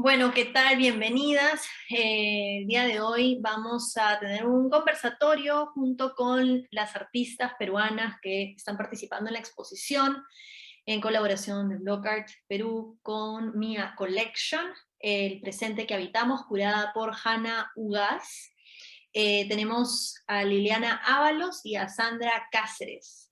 Bueno, ¿qué tal? Bienvenidas. El día de hoy vamos a tener un conversatorio junto con las artistas peruanas que están participando en la exposición en colaboración de Block Art Perú con Mia Collection, el presente que habitamos, curada por Hanna Ugaz. Tenemos a Liliana Ábalos y a Sandra Cáceres.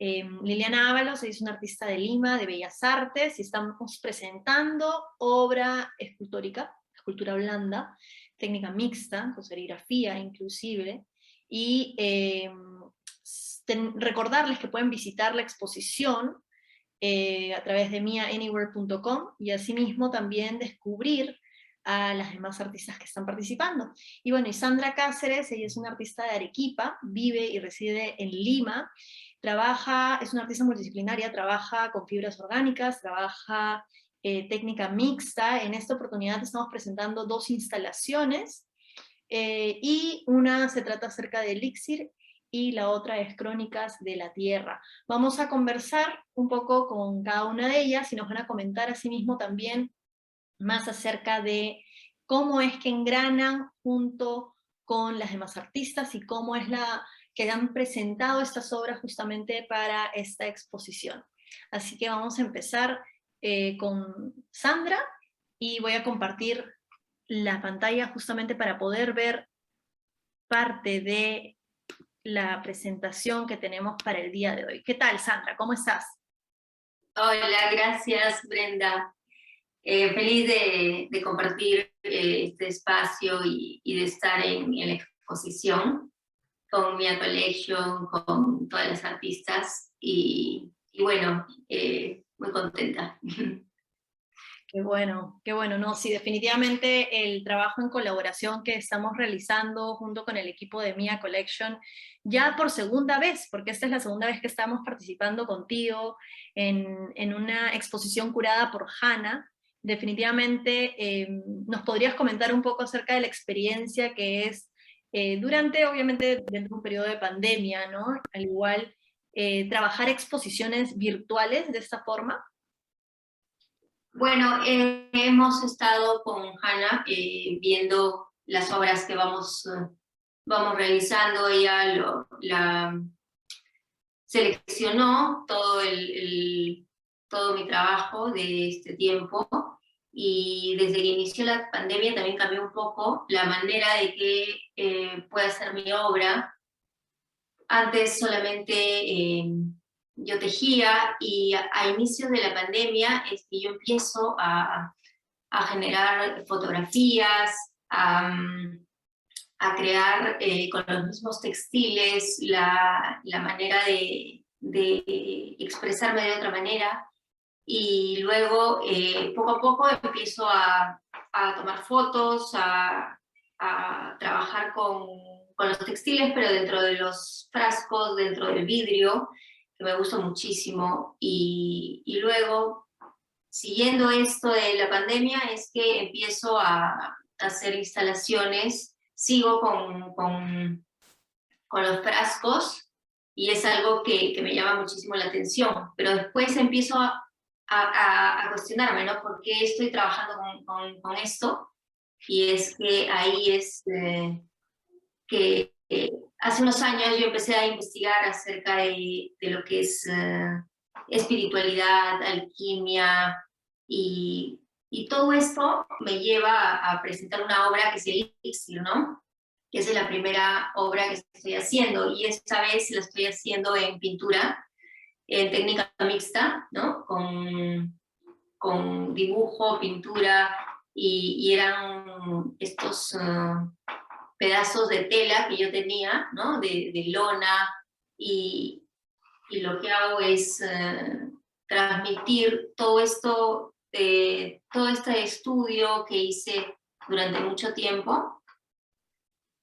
Liliana Ábalos es una artista de Lima, de Bellas Artes, y estamos presentando obra escultórica, escultura blanda, técnica mixta, con serigrafía inclusive, y recordarles que pueden visitar la exposición a través de miaanywhere.com y asimismo también descubrir a las demás artistas que están participando. Y bueno, y Sandra Cáceres, ella es una artista de Arequipa, vive y reside en Lima, es una artista multidisciplinaria, trabaja con fibras orgánicas, trabaja técnica mixta. En esta oportunidad estamos presentando dos instalaciones, y una se trata acerca de Elixir, y la otra es Crónicas de la Tierra. Vamos a conversar un poco con cada una de ellas y nos van a comentar asimismo también más acerca de cómo es que engranan junto con las demás artistas y cómo es que han presentado estas obras justamente para esta exposición. Así que vamos a empezar con Sandra, y voy a compartir la pantalla justamente para poder ver parte de la presentación que tenemos para el día de hoy. ¿Qué tal, Sandra? ¿Cómo estás? Hola, gracias Brenda. Feliz de compartir este espacio y de estar en la exposición con Mia Collection, con todas las artistas y bueno, muy contenta. Qué bueno, no, sí, definitivamente el trabajo en colaboración que estamos realizando junto con el equipo de Mia Collection, ya por segunda vez, porque esta es la segunda vez que estamos participando contigo en una exposición curada por Hanna. Definitivamente, ¿nos podrías comentar un poco acerca de la experiencia que es durante, obviamente, dentro de un periodo de pandemia, ¿no? Al igual, trabajar exposiciones virtuales de esta forma? Bueno, hemos estado con Hanna viendo las obras que vamos realizando. Ella la seleccionó todo mi trabajo de este tiempo, y desde que inició la pandemia también cambió un poco la manera de que pueda ser mi obra. Antes solamente yo tejía, y a inicios de la pandemia es que yo empiezo a generar fotografías, a crear con los mismos textiles la manera de expresarme de otra manera, y luego poco a poco empiezo a tomar fotos, a trabajar con los textiles, pero dentro de los frascos, dentro del vidrio, que me gusta muchísimo, y luego, siguiendo esto de la pandemia, es que empiezo a hacer instalaciones. Sigo con los frascos, y es algo que me llama muchísimo la atención, pero después empiezo a cuestionarme, ¿no? ¿Por qué estoy trabajando con esto? Y es que ahí es que hace unos años yo empecé a investigar acerca de lo que es espiritualidad, alquimia, y todo esto me lleva a presentar una obra que es el Elixir, ¿no? Que es la primera obra que estoy haciendo, y esta vez la estoy haciendo en pintura, en técnica mixta, ¿no? Con dibujo, pintura, y eran estos pedazos de tela que yo tenía, ¿no? De lona, y lo que hago es transmitir todo esto, todo este estudio que hice durante mucho tiempo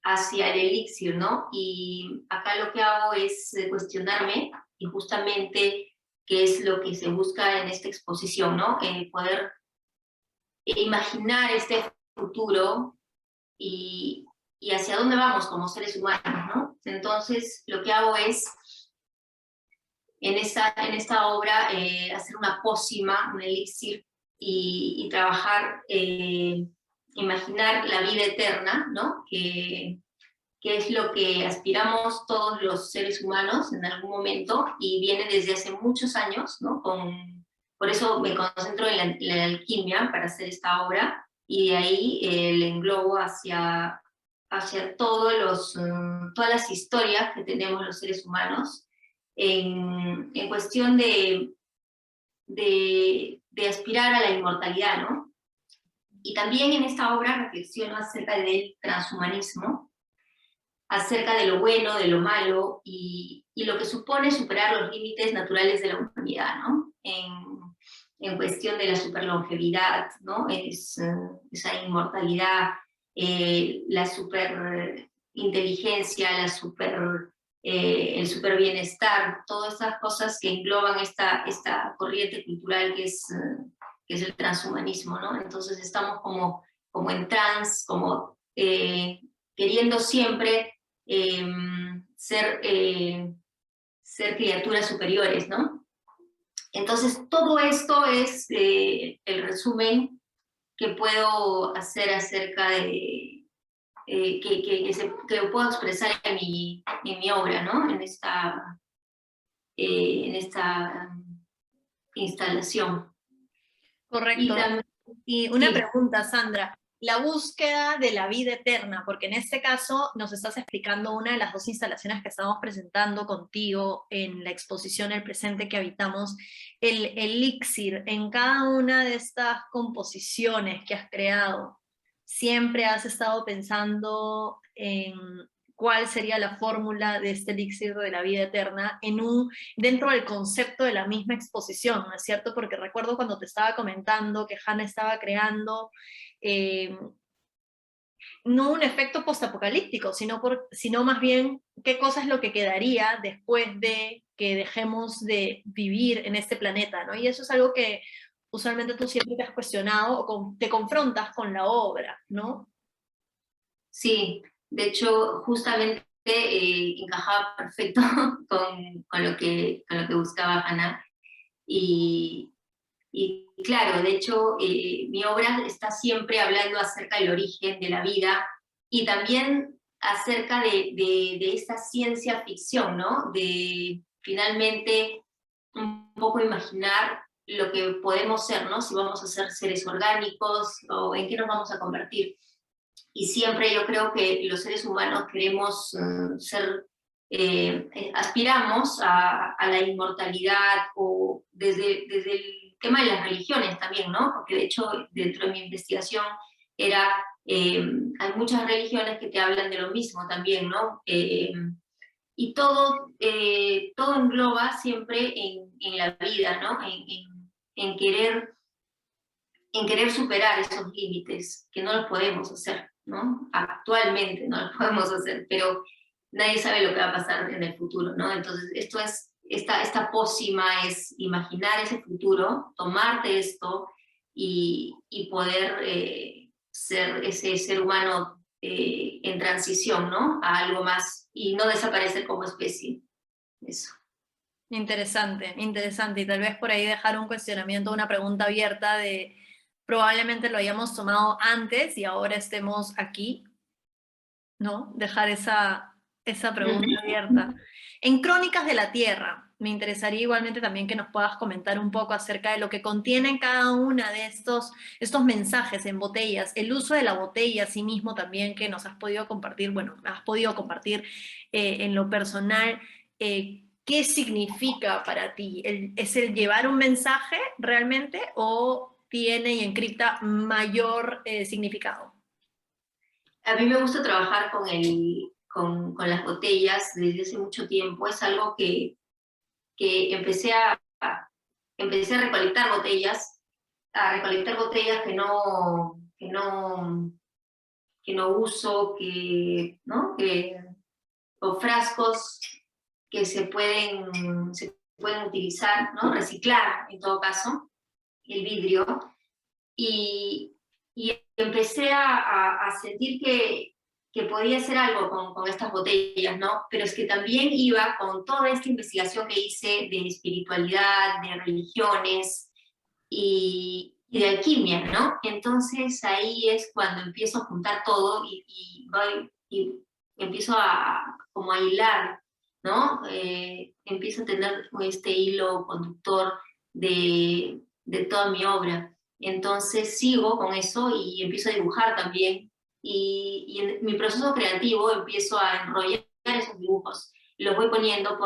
hacia el Elixir, ¿no? Y acá lo que hago es cuestionarme, y justamente qué es lo que se busca en esta exposición, ¿no? Poder imaginar este futuro y hacia dónde vamos como seres humanos, ¿no? Entonces, lo que hago es, en esta obra, hacer una pócima, un elixir y trabajar, imaginar la vida eterna, ¿no? Que es lo que aspiramos todos los seres humanos en algún momento, y viene desde hace muchos años, ¿no? Por eso me concentro en la alquimia para hacer esta obra, y de ahí le englobo hacia todas las historias que tenemos los seres humanos, en cuestión de aspirar a la inmortalidad, ¿no? Y también en esta obra reflexiono acerca del transhumanismo, acerca de lo bueno, de lo malo, y lo que supone superar los límites naturales de la humanidad, ¿no? En cuestión de la superlongevidad, ¿no? Esa inmortalidad, la superinteligencia, el super bienestar, todas estas cosas que engloban esta corriente cultural que es el transhumanismo, ¿no? Entonces estamos como en trance, como queriendo siempre ser criaturas superiores, ¿no? Entonces, todo esto es el resumen que puedo hacer acerca de, que lo puedo expresar en mi obra, ¿no? En esta instalación. Correcto. Y una pregunta, Sandra. La búsqueda de la vida eterna, porque en este caso nos estás explicando una de las dos instalaciones que estamos presentando contigo en la exposición El presente que habitamos, el elixir. En cada una de estas composiciones que has creado, ¿siempre has estado pensando en cuál sería la fórmula de este elixir de la vida eterna dentro del concepto de la misma exposición, ¿no es cierto? Porque recuerdo cuando te estaba comentando que Hannah estaba creando no un efecto postapocalíptico, sino más bien qué cosa es lo que quedaría después de que dejemos de vivir en este planeta, ¿no? Y eso es algo que usualmente tú siempre te has cuestionado o te confrontas con la obra, ¿no? Sí, de hecho, justamente encajaba perfecto con lo que buscaba Hannah. Y claro, de hecho, mi obra está siempre hablando acerca del origen de la vida, y también acerca de esta ciencia ficción, ¿no? De finalmente un poco imaginar lo que podemos ser, ¿no? Si vamos a ser seres orgánicos o en qué nos vamos a convertir. Y siempre yo creo que los seres humanos queremos aspiramos a la inmortalidad, o desde el tema de las religiones también, ¿no? Porque de hecho dentro de mi investigación hay muchas religiones que te hablan de lo mismo también, ¿no? Y todo engloba siempre en la vida, ¿no? En querer superar esos límites, que no los podemos hacer, ¿no? Actualmente no los podemos hacer, pero nadie sabe lo que va a pasar en el futuro, ¿no? Entonces, esta pócima es imaginar ese futuro, tomarte esto y poder ser ese ser humano en transición, ¿no? A algo más, y no desaparecer como especie. Eso. Interesante, interesante. Y tal vez por ahí dejar un cuestionamiento, una pregunta abierta de probablemente lo hayamos tomado antes y ahora estemos aquí, ¿no? Dejar esa pregunta abierta. En Crónicas de la Tierra, me interesaría igualmente también que nos puedas comentar un poco acerca de lo que contienen cada una de estos mensajes en botellas, el uso de la botella a sí mismo también que nos has podido compartir, bueno, has podido compartir en lo personal. ¿Qué significa para ti? ¿Es el llevar un mensaje realmente o tiene y encripta mayor significado? A mí me gusta trabajar con las botellas desde hace mucho tiempo. Es algo que empecé a recolectar botellas, que no uso, ¿no? O frascos que se pueden utilizar, ¿no? Reciclar, en todo caso, el vidrio. Y empecé a sentir que podía hacer algo con estas botellas, ¿no? Pero es que también iba con toda esta investigación que hice de espiritualidad, de religiones, y y de alquimia, ¿no? Entonces ahí es cuando empiezo a juntar todo y empiezo como a hilar, ¿no? Empiezo a tener este hilo conductor de toda mi obra. Entonces sigo con eso y empiezo a dibujar también. Y en mi proceso creativo empiezo a enrollar esos dibujos. Los voy poniendo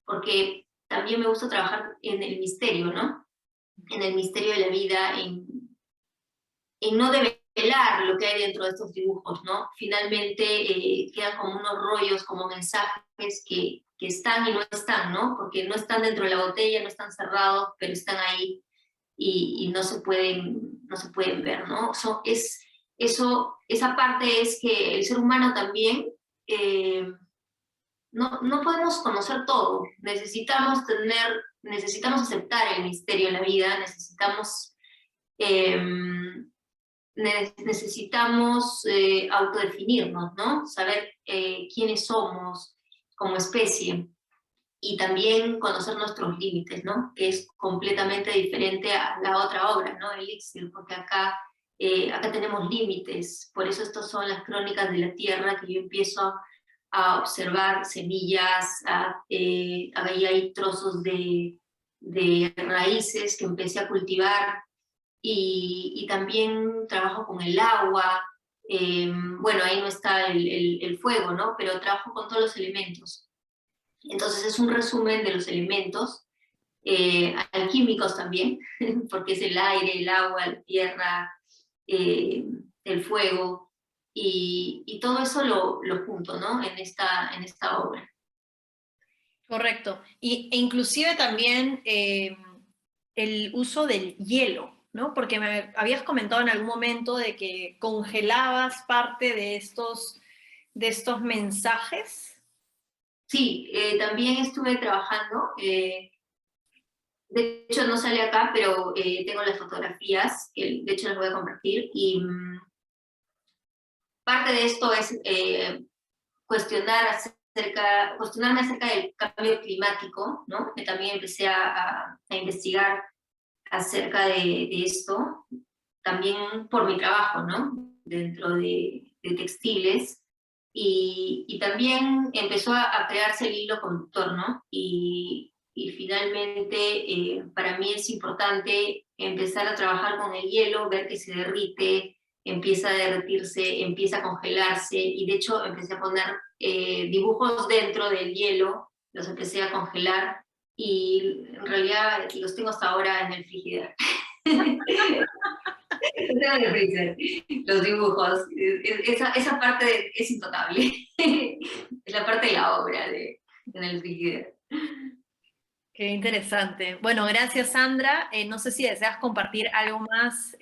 porque también me gusta trabajar en el misterio, ¿no? En el misterio de la vida, en no develar lo que hay dentro de estos dibujos, ¿no? Finalmente quedan como unos rollos, como mensajes que están y no están, ¿no? Porque no están dentro de la botella, no están cerrados, pero están ahí y no se pueden ver, ¿no? Esa parte es que el ser humano también no podemos conocer todo, necesitamos aceptar el misterio en la vida, eh, necesitamos autodefinirnos, ¿no? Saber quiénes somos como especie y también conocer nuestros límites, ¿no? Que es completamente diferente a la otra obra, ¿no? Elixir, porque acá tenemos límites, por eso estas son las crónicas de la tierra que yo empiezo a observar semillas, ahí hay trozos de raíces que empecé a cultivar y también trabajo con el agua. Bueno, ahí no está el fuego, ¿no? Pero trabajo con todos los elementos. Entonces es un resumen de los elementos, alquímicos también, porque es el aire, el agua, la tierra, eh, el fuego, y todo eso lo junto, ¿no? En esta obra. Correcto. E inclusive también el uso del hielo, ¿no? Porque me habías comentado en algún momento de que congelabas parte de estos mensajes. Sí, también estuve trabajando, de hecho no sale acá, pero tengo las fotografías, que de hecho las voy a compartir, y parte de esto es cuestionarme acerca del cambio climático, ¿no? Que también empecé a investigar acerca de esto, también por mi trabajo, ¿no? Dentro de textiles, y también empezó a crearse el hilo conductor, ¿no? Y finalmente para mí es importante empezar a trabajar con el hielo, ver que se derrite, empieza a derretirse, empieza a congelarse, y de hecho empecé a poner dibujos dentro del hielo, los empecé a congelar, y en realidad los tengo hasta ahora en el frigider. Tengo en el freezer, los dibujos. Esa parte es intocable. Es la parte de la obra en el frigider. Qué interesante. Bueno, gracias Sandra. No sé si deseas compartir algo más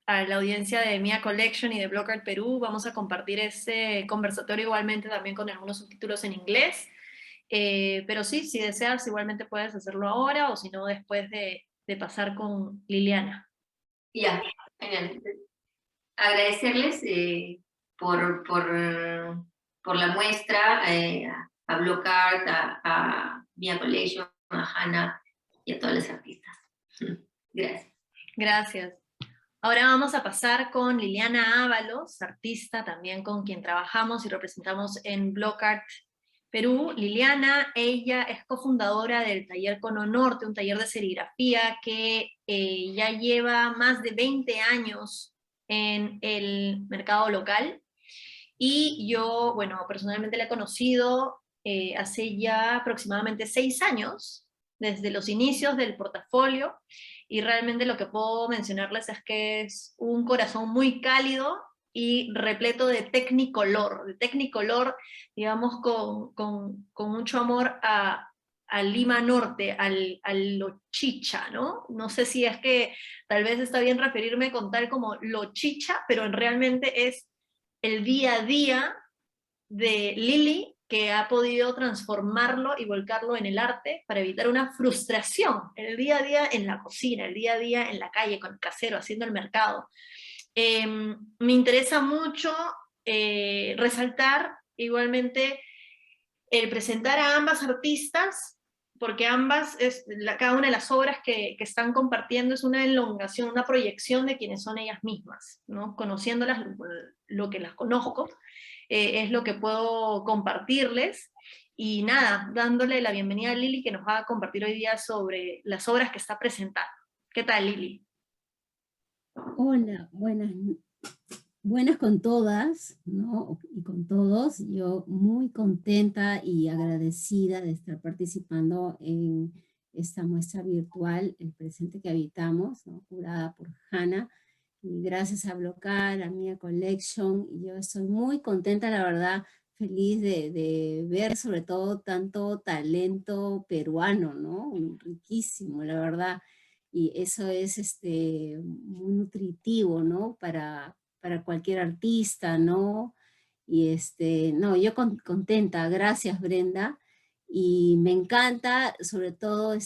a la audiencia de Mia Collection y de Block Art Perú. Vamos a compartir ese conversatorio igualmente también con algunos subtítulos en inglés. Pero sí, si deseas, igualmente puedes hacerlo ahora o si no, después de pasar con Liliana. Ya, genial. Agradecerles por la muestra, a Block Art, a Mia Collection, a Hannah y a todas las artistas. Gracias. Gracias. Ahora vamos a pasar con Liliana Ábalos, artista también con quien trabajamos y representamos en Block Art Perú. Liliana, ella es cofundadora del taller Cono Norte, un taller de serigrafía que ya lleva más de 20 años en el mercado local. Y yo, bueno, personalmente la he conocido hace ya aproximadamente 6 años, desde los inicios del portafolio, y realmente lo que puedo mencionarles es que es un corazón muy cálido y repleto de tecnicolor, digamos, con mucho amor a Lima Norte, a lo chicha, ¿no? No sé si es que tal vez está bien referirme con tal como lo chicha, pero realmente es el día a día de Lili, que ha podido transformarlo y volcarlo en el arte para evitar una frustración, el día a día en la cocina, el día a día en la calle, con el casero, haciendo el mercado. Me interesa mucho resaltar igualmente el presentar a ambas artistas porque ambas, cada una de las obras que están compartiendo es una elongación, una proyección de quienes son ellas mismas, ¿no? Conociéndolas, lo que las conozco, es lo que puedo compartirles. Y nada, dándole la bienvenida a Lili, que nos va a compartir hoy día sobre las obras que está presentando. ¿Qué tal, Lili? Hola, buenas con todas, ¿no? Y con todos. Yo muy contenta y agradecida de estar participando en esta muestra virtual, El presente que habitamos, ¿no? Curada por Hannah. Y gracias a Blocar, a Mia Collection. Y yo estoy muy contenta, la verdad, feliz de ver sobre todo tanto talento peruano, ¿no? Riquísimo, la verdad. Y eso es muy nutritivo, ¿no? Para cualquier artista, ¿no? Y no, yo contenta, gracias Brenda. Y me encanta, sobre todo,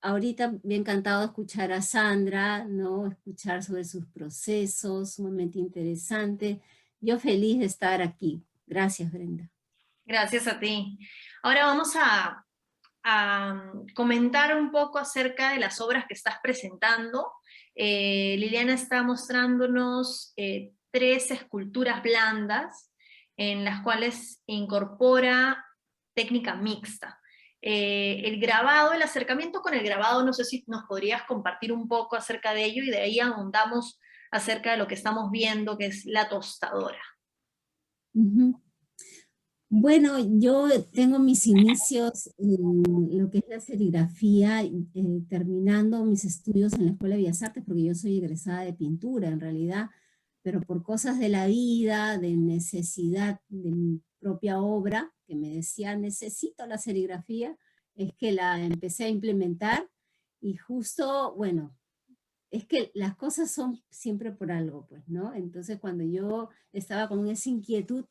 ahorita me ha encantado escuchar a Sandra, ¿no? Escuchar sobre sus procesos, sumamente interesante. Yo feliz de estar aquí. Gracias, Brenda. Gracias a ti. Ahora vamos a comentar un poco acerca de las obras que estás presentando. Liliana está mostrándonos 3 esculturas blandas en las cuales incorpora técnica mixta. El grabado, el acercamiento con el grabado, no sé si nos podrías compartir un poco acerca de ello, y de ahí ahondamos acerca de lo que estamos viendo, que es la tostadora. Bueno, yo tengo mis inicios en lo que es la serigrafía, terminando mis estudios en la Escuela de Bellas Artes, porque yo soy egresada de pintura en realidad, pero por cosas de la vida, de necesidad de mi propia obra, que me decía, necesito la serigrafía, es que la empecé a implementar, y justo, bueno, es que las cosas son siempre por algo, pues, ¿no? Entonces, cuando yo estaba con esa inquietud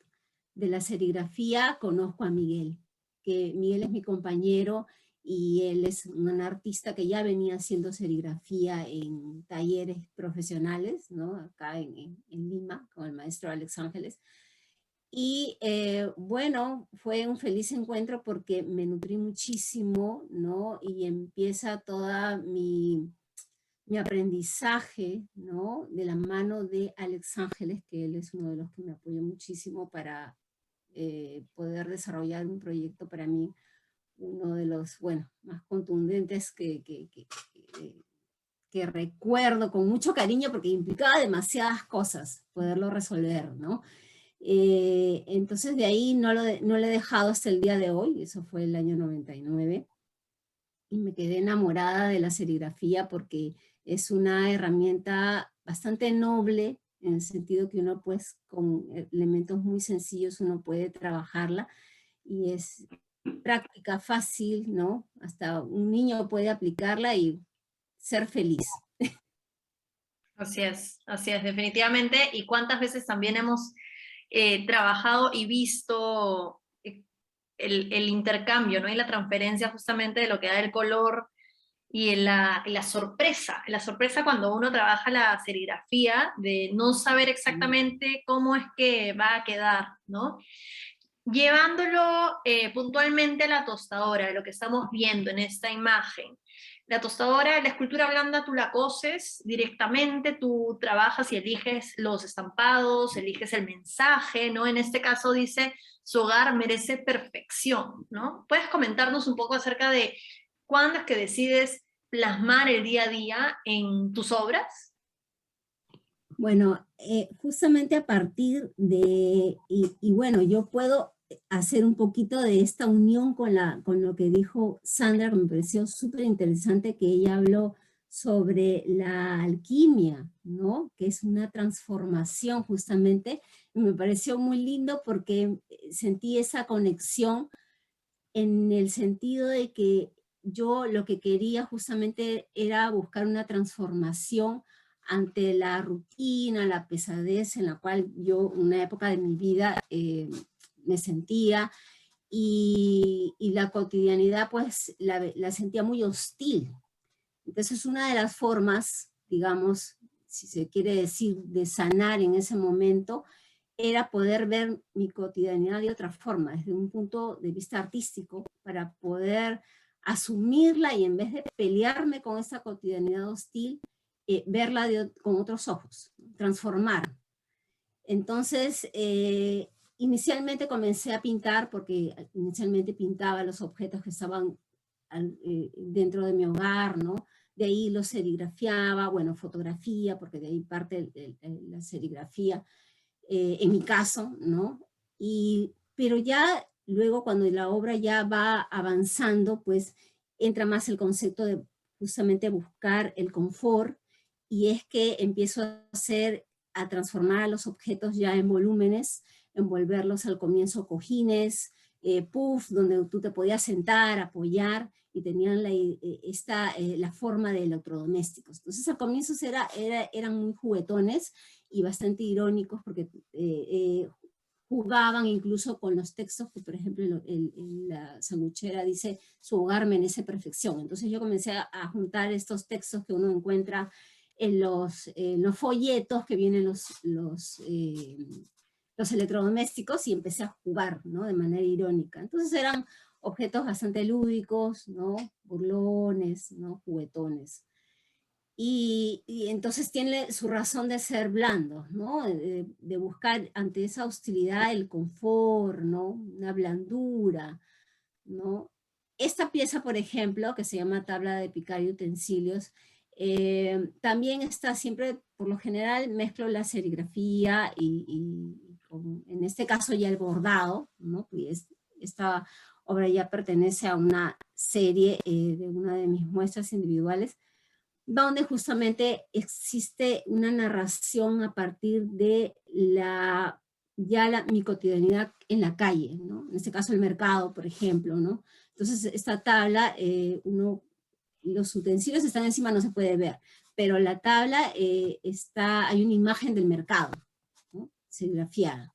de la serigrafía, conozco a Miguel, que Miguel es mi compañero y él es un artista que ya venía haciendo serigrafía en talleres profesionales, ¿no? Acá en Lima, con el maestro Alex Ángeles. Y bueno, fue un feliz encuentro porque me nutrí muchísimo, ¿no? Y empieza toda mi aprendizaje, ¿no? De la mano de Alex Ángeles, que él es uno de los que me apoyó muchísimo para poder desarrollar un proyecto para mí, uno de los, bueno, más contundentes que recuerdo con mucho cariño porque implicaba demasiadas cosas poderlo resolver, ¿no? Entonces de ahí no lo he dejado hasta el día de hoy, eso fue el año 99, y me quedé enamorada de la serigrafía porque es una herramienta bastante noble, en el sentido que uno pues con elementos muy sencillos uno puede trabajarla, y es práctica, fácil, ¿no? Hasta un niño puede aplicarla y ser feliz. Así es, definitivamente. Y cuántas veces también hemos trabajado y visto el intercambio, ¿no? Y la transferencia justamente de lo que da el color y la sorpresa cuando uno trabaja la serigrafía, de no saber exactamente cómo es que va a quedar, ¿no? Llevándolo puntualmente a la tostadora, de lo que estamos viendo en esta imagen. La tostadora, la escultura blanda, tú la coses directamente, tú trabajas y eliges los estampados, eliges el mensaje, ¿no? En este caso dice, su hogar merece perfección, ¿no? ¿Puedes comentarnos un poco acerca de cuándo es que decides plasmar el día a día en tus obras? Bueno, justamente a partir de, y bueno, yo puedo hacer un poquito de esta unión con lo que dijo Sandra, que me pareció súper interesante, que ella habló sobre la alquimia, ¿no? Que es una transformación justamente, y me pareció muy lindo porque sentí esa conexión en el sentido de que yo lo que quería justamente era buscar una transformación ante la rutina, la pesadez en la cual yo, una época de mi vida, me sentía, y la cotidianidad pues la sentía muy hostil. Entonces una de las formas, digamos, si se quiere decir, de sanar en ese momento, era poder ver mi cotidianidad de otra forma, desde un punto de vista artístico, para poder asumirla y en vez de pelearme con esa cotidianidad hostil, verla con otros ojos, transformar. Entonces, inicialmente comencé a pintar, porque inicialmente pintaba los objetos que estaban dentro de mi hogar, ¿no? De ahí los serigrafiaba, bueno, fotografía, porque de ahí parte la serigrafía, en mi caso, ¿no? Pero ya luego cuando la obra ya va avanzando, pues entra más el concepto de justamente buscar el confort, y es que empiezo a transformar a los objetos ya en volúmenes, envolverlos al comienzo cojines, puff, donde tú te podías sentar, apoyar, y tenían la forma de electrodomésticos. Entonces al comienzo eran muy juguetones y bastante irónicos, porque jugaban incluso con los textos que, por ejemplo, la sanguchera dice, su hogar merece perfección. Entonces yo comencé a juntar estos textos que uno encuentra en los folletos que vienen los electrodomésticos, y empecé a jugar, ¿no? De manera irónica. Entonces eran objetos bastante lúdicos, ¿no? Burlones, ¿no? Juguetones. Y entonces tiene su razón de ser blando, ¿no? De buscar ante esa hostilidad el confort, ¿no? Una blandura, ¿no? Esta pieza, por ejemplo, que se llama Tabla de picar y utensilios, también está siempre, por lo general, mezclo la serigrafía en este caso ya el bordado, ¿no? Pues esta obra ya pertenece a una serie de una de mis muestras individuales, donde justamente existe una narración a partir de mi cotidianidad en la calle, ¿no? En este caso el mercado, por ejemplo, ¿no? Entonces esta tabla, los utensilios están encima, no se puede ver, pero la tabla hay una imagen del mercado, ¿no? Serigrafiada.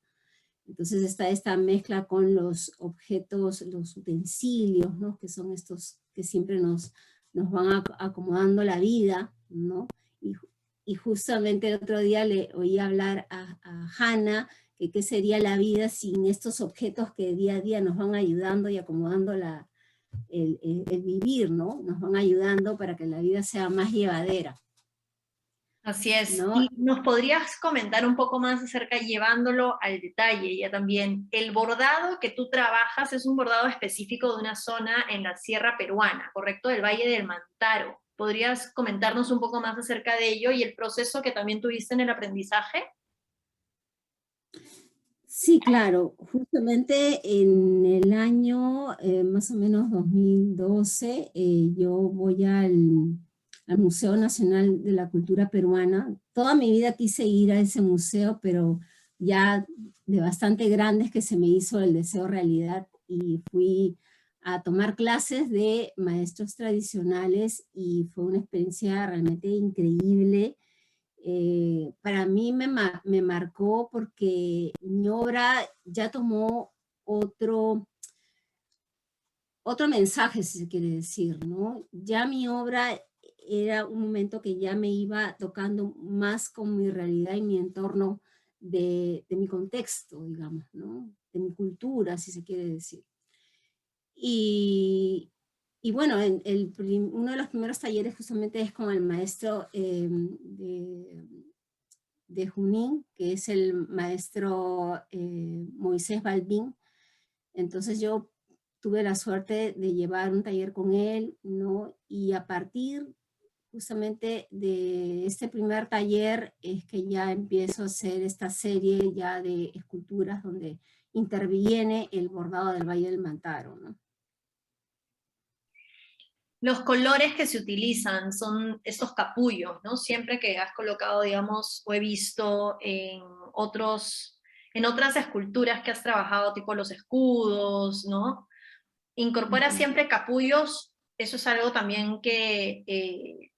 Entonces está esta mezcla con los objetos, los utensilios, ¿no? Que son estos que siempre nos van acomodando la vida, ¿no? Y justamente el otro día le oí hablar a Hannah, que qué sería la vida sin estos objetos que día a día nos van ayudando y acomodando el vivir, ¿no? Nos van ayudando para que la vida sea más llevadera. Así es. ¿No? ¿Y nos podrías comentar un poco más acerca, llevándolo al detalle ya también? El bordado que tú trabajas es un bordado específico de una zona en la sierra peruana, ¿correcto? Del Valle del Mantaro. ¿Podrías comentarnos un poco más acerca de ello y el proceso que también tuviste en el aprendizaje? Sí, claro. Justamente en el año más o menos 2012, yo voy al Museo Nacional de la Cultura Peruana. Toda mi vida quise ir a ese museo, pero ya de bastante grande es que se me hizo el deseo realidad, y fui a tomar clases de maestros tradicionales y fue una experiencia realmente increíble. Para mí me marcó porque mi obra ya tomó otro mensaje, si se quiere decir, ¿no? Ya mi obra era un momento que ya me iba tocando más con mi realidad y mi entorno de mi contexto, digamos, ¿no? De mi cultura, si se quiere decir. Y bueno, uno de los primeros talleres justamente es con el maestro de Junín, que es el maestro Moisés Balbín. Entonces yo tuve la suerte de llevar un taller con él, ¿no? Y a partir justamente de este primer taller es que ya empiezo a hacer esta serie ya de esculturas donde interviene el bordado del Valle del Mantaro, ¿no? Los colores que se utilizan son estos capullos, ¿no? Siempre que has colocado, digamos, o he visto en otras esculturas que has trabajado, tipo los escudos, ¿no? Incorpora siempre capullos. Eso es algo también que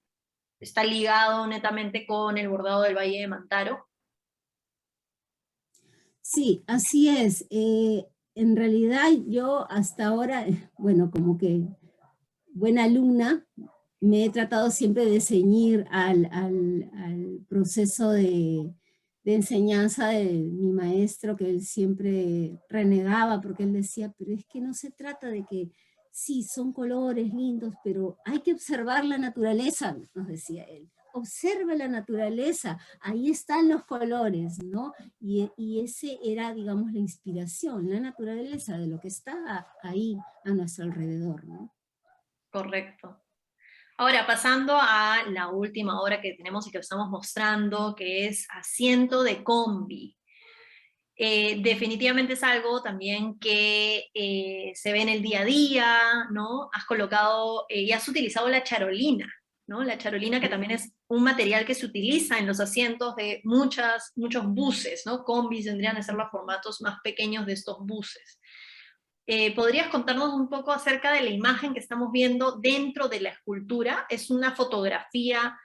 está ligado netamente con el bordado del Valle de Mantaro. Sí, así es. En realidad yo hasta ahora, bueno, como que buena alumna, me he tratado siempre de ceñir al proceso de enseñanza de mi maestro, que él siempre renegaba, porque él decía, pero es que no se trata de que, sí, son colores lindos, pero hay que observar la naturaleza, nos decía él. Observa la naturaleza, ahí están los colores, ¿no? Y ese era, digamos, la inspiración, la naturaleza de lo que está ahí a nuestro alrededor, ¿no? Correcto. Ahora, pasando a la última obra que tenemos y que estamos mostrando, que es Asiento de Combi. Definitivamente es algo también que se ve en el día a día, ¿no? Has colocado y has utilizado la charolina, ¿no? La charolina, que también es un material que se utiliza en los asientos de muchos buses, ¿no? Combis vendrían a ser los formatos más pequeños de estos buses. ¿Podrías contarnos un poco acerca de la imagen que estamos viendo dentro de la escultura? ¿Es una fotografía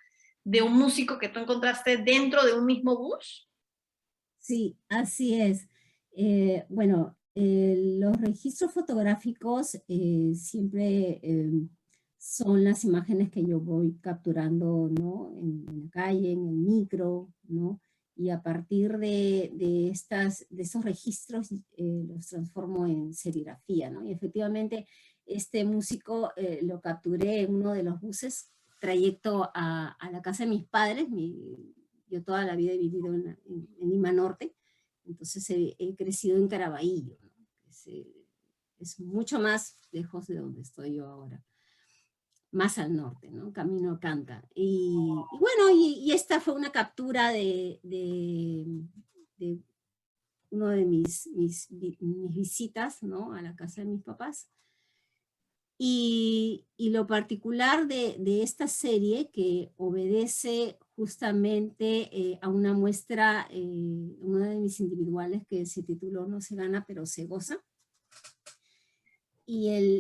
de un músico que tú encontraste dentro de un mismo bus? Sí, así es. Bueno, los registros fotográficos siempre son las imágenes que yo voy capturando, ¿no? En la calle, en el micro, ¿no? Y a partir de esos registros los transformo en serigrafía, ¿no? Y efectivamente este músico lo capturé en uno de los buses, trayecto a la casa de mis padres. Yo toda la vida he vivido en Lima Norte, entonces he crecido en Caraballo, ¿no? Es mucho más lejos de donde estoy yo ahora, más al norte, ¿no? Camino a Canta. Y bueno, y esta fue una captura de uno de mis visitas, ¿no? A la casa de mis papás. Y lo particular de esta serie, que obedece justamente a una muestra, una de mis individuales, que se tituló No se gana pero se goza, y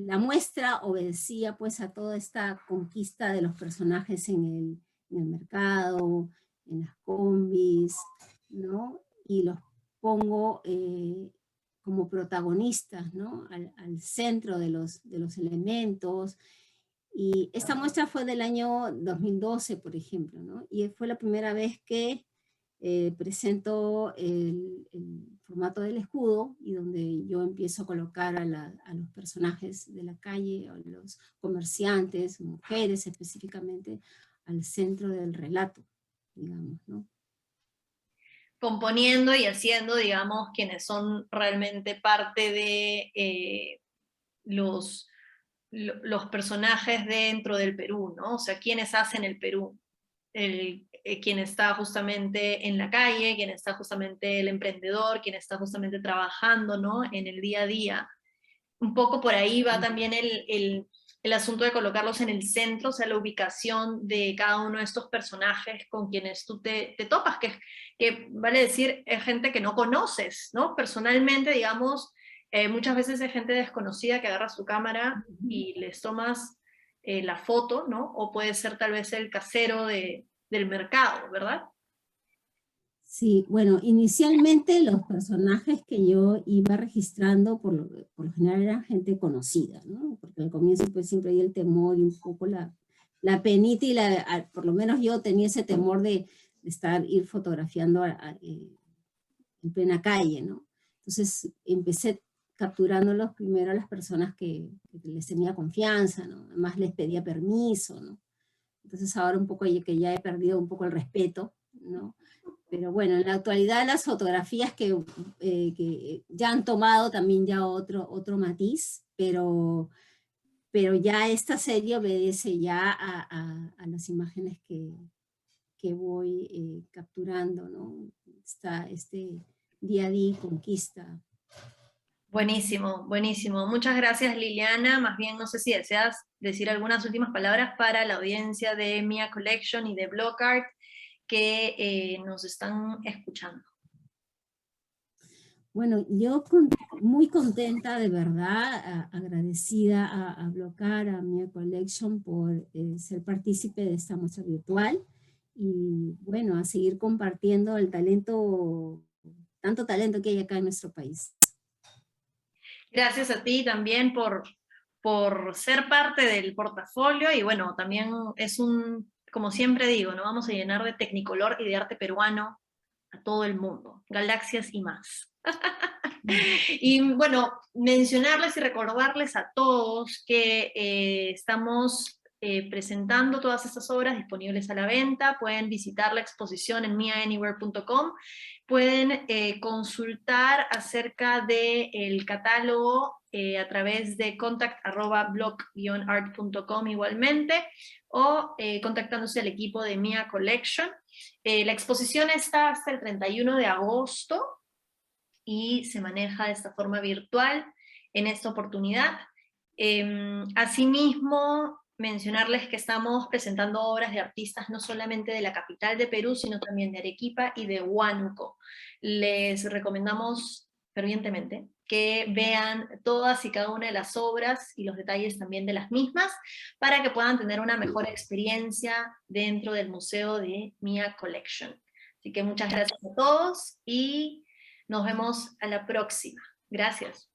la muestra obedecía pues a toda esta conquista de los personajes en el mercado, en las combis, ¿no? Y los pongo como protagonistas, ¿no? Al centro de los elementos. Y esta muestra fue del año 2012, por ejemplo, ¿no? Y fue la primera vez que presento el formato del escudo, y donde yo empiezo a colocar a los personajes de la calle, a los comerciantes, mujeres específicamente, al centro del relato, digamos, ¿no? Componiendo y haciendo, digamos, quienes son realmente parte de los personajes dentro del Perú, ¿no? O sea, quienes hacen el Perú. Quien está justamente en la calle, quien está justamente el emprendedor, quien está justamente trabajando, ¿no? En el día a día. Un poco por ahí va también el asunto de colocarlos en el centro, o sea, la ubicación de cada uno de estos personajes con quienes tú te topas, que vale decir, es gente que no conoces, ¿no? Personalmente, digamos, muchas veces es gente desconocida que agarra su cámara y les tomas la foto, ¿no? O puede ser tal vez el casero del mercado, ¿verdad? Sí, bueno, inicialmente los personajes que yo iba registrando por lo general eran gente conocida, ¿no? Porque al comienzo pues siempre hay el temor y un poco la penita, y por lo menos yo tenía ese temor de ir fotografiando en plena calle, ¿no? Entonces empecé capturándolos primero a las personas que les tenía confianza, ¿no? Además les pedía permiso, ¿no? Entonces ahora un poco que ya he perdido un poco el respeto, ¿no? Pero bueno, en la actualidad las fotografías que ya han tomado también ya otro matiz, pero ya esta serie obedece ya a las imágenes que voy capturando, ¿no? Este día a día conquista. Buenísimo, buenísimo. Muchas gracias, Liliana. Más bien, no sé si deseas decir algunas últimas palabras para la audiencia de Mia Collection y de Block Art que nos están escuchando. Bueno, yo muy contenta, de verdad, agradecida a Block Art, a Mia Collection, por ser partícipe de esta muestra virtual, y bueno, a seguir compartiendo el talento, tanto talento que hay acá en nuestro país. Gracias a ti también por ser parte del portafolio, y bueno, también es un como siempre digo, ¿no? Vamos a llenar de tecnicolor y de arte peruano a todo el mundo, galaxias y más. Y bueno, mencionarles y recordarles a todos que estamos presentando todas estas obras disponibles a la venta. Pueden visitar la exposición en miaanywhere.com, pueden consultar acerca del catálogo a través de contact@blog-art.com igualmente, o contactándose al equipo de Mia Collection. La exposición está hasta el 31 de agosto, y se maneja de esta forma virtual en esta oportunidad. Asimismo, mencionarles que estamos presentando obras de artistas no solamente de la capital de Perú, sino también de Arequipa y de Huánuco. Les recomendamos fervientemente que vean todas y cada una de las obras y los detalles también de las mismas, para que puedan tener una mejor experiencia dentro del museo de Mia Collection. Así que muchas gracias a todos y nos vemos a la próxima. Gracias.